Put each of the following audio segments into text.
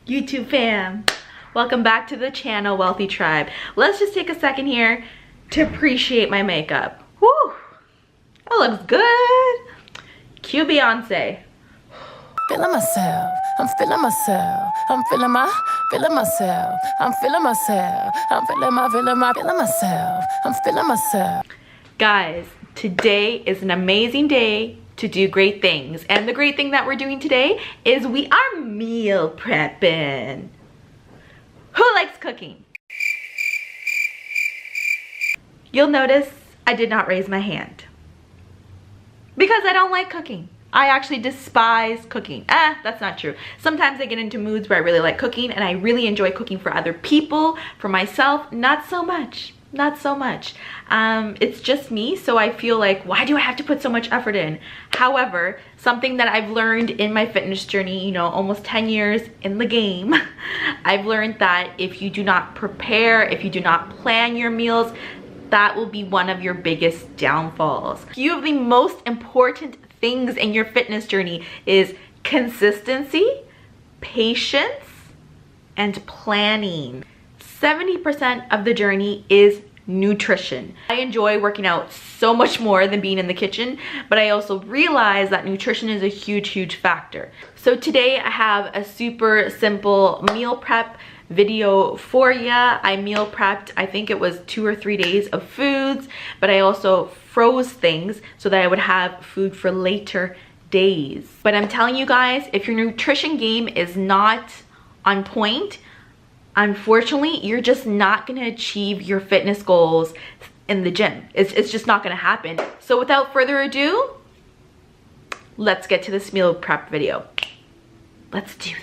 YouTube fam, welcome back to the channel, Wealthy Tribe. Let's just take a second here to appreciate my makeup. Woo! That looks good. Cue Beyonce. Feeling myself, I'm feeling myself, I'm feeling myself, I'm feeling myself, I'm feeling myself, I'm feeling myself. Guys, today is an amazing day to do great things, and the great thing that we're doing today is we are meal prepping. Who likes cooking? You'll notice I did not raise my hand because I don't like cooking. I actually despise cooking. That's not true. Sometimes I get into moods where I really like cooking and I really enjoy cooking for other people. For myself, not so much. Not so much. It's just me, so I feel like, why do I have to put so much effort in? However, something that I've learned in my fitness journey, you know, almost 10 years in the game, I've learned that if you do not prepare, if you do not plan your meals, that will be one of your biggest downfalls. A few of the most important things in your fitness journey is consistency, patience, and planning. 70% of the journey is nutrition. I enjoy working out so much more than being in the kitchen, but I also realize that nutrition is a huge factor. So today I have a super simple meal prep video for ya. I meal prepped, I think it was 2 or 3 days of foods, but I also froze things so that I would have food for later days. But I'm telling you guys, if your nutrition game is not on point, unfortunately, you're just not gonna achieve your fitness goals in the gym. It's just not gonna happen. So without further ado, let's get to this meal prep video. Let's do this.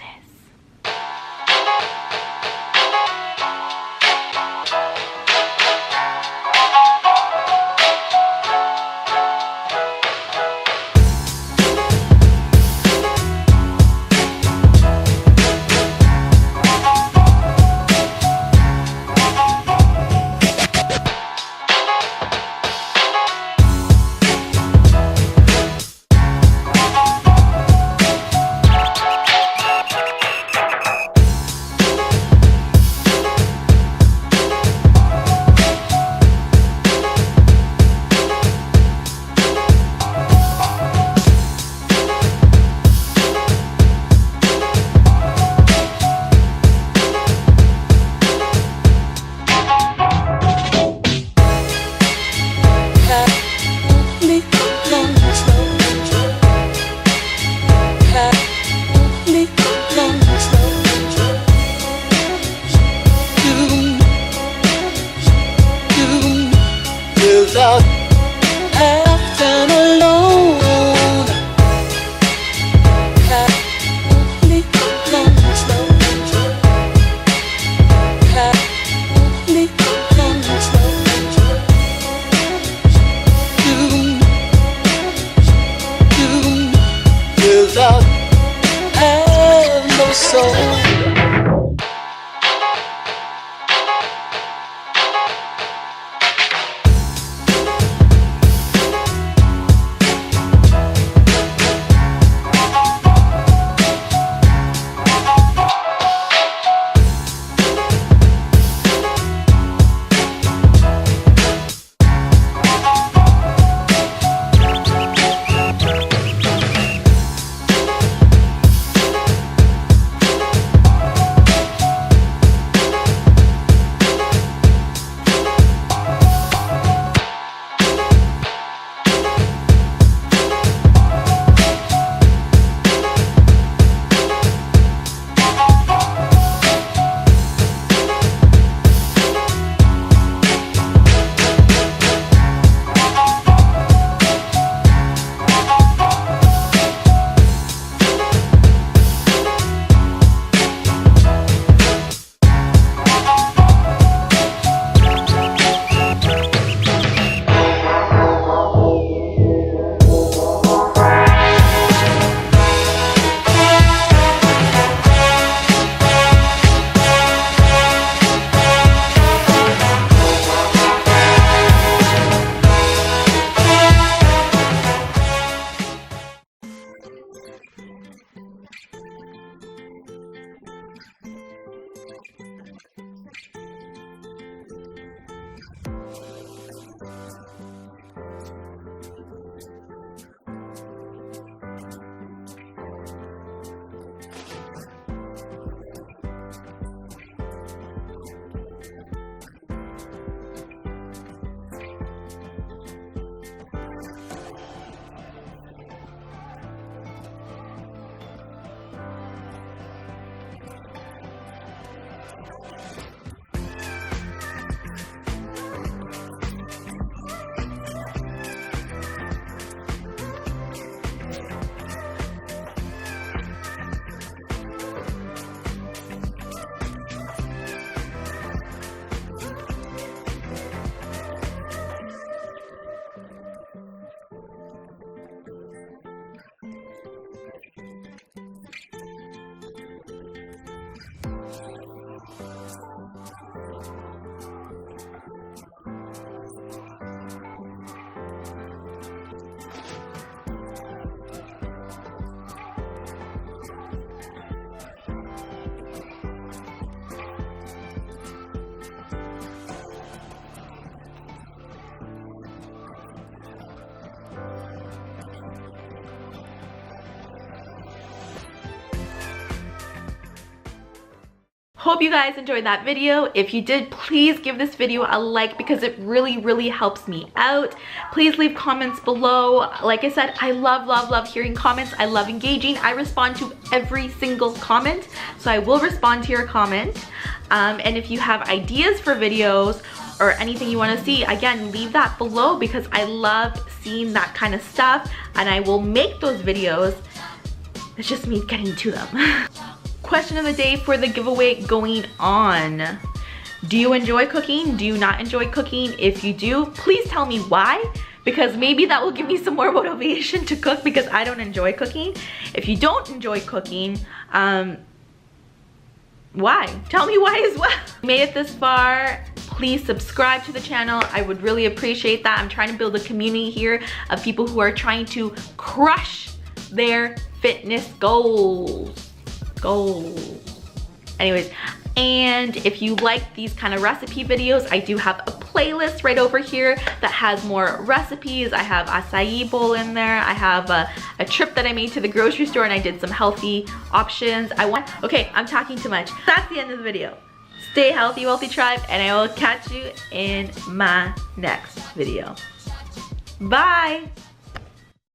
Hope you guys enjoyed that video. If you did, please give this video a like because it really helps me out. Please leave comments below. Like I said, I love hearing comments. I love engaging. I respond to every single comment, so I will respond to your comment. And if you have ideas for videos or anything you want to see, again, leave that below because I love seeing that kind of stuff, and I will make those videos. It's just me getting to them. Question of the day for the giveaway going on. Do you enjoy cooking? Do you not enjoy cooking? If you do, please tell me why, because maybe that will give me some more motivation to cook because I don't enjoy cooking. If you don't enjoy cooking, why? Tell me why as well. If you made it this far, please subscribe to the channel. I would really appreciate that. I'm trying to build a community here of people who are trying to crush their fitness goals. Anyways, and if you like these kind of recipe videos, I do have a playlist right over here that has more recipes. I have acai bowl in there. I have a trip that I made to the grocery store and I did some healthy options. Okay, I'm talking too much. That's the end of the video. Stay healthy, wealthy tribe, and I will catch you in my next video. Bye.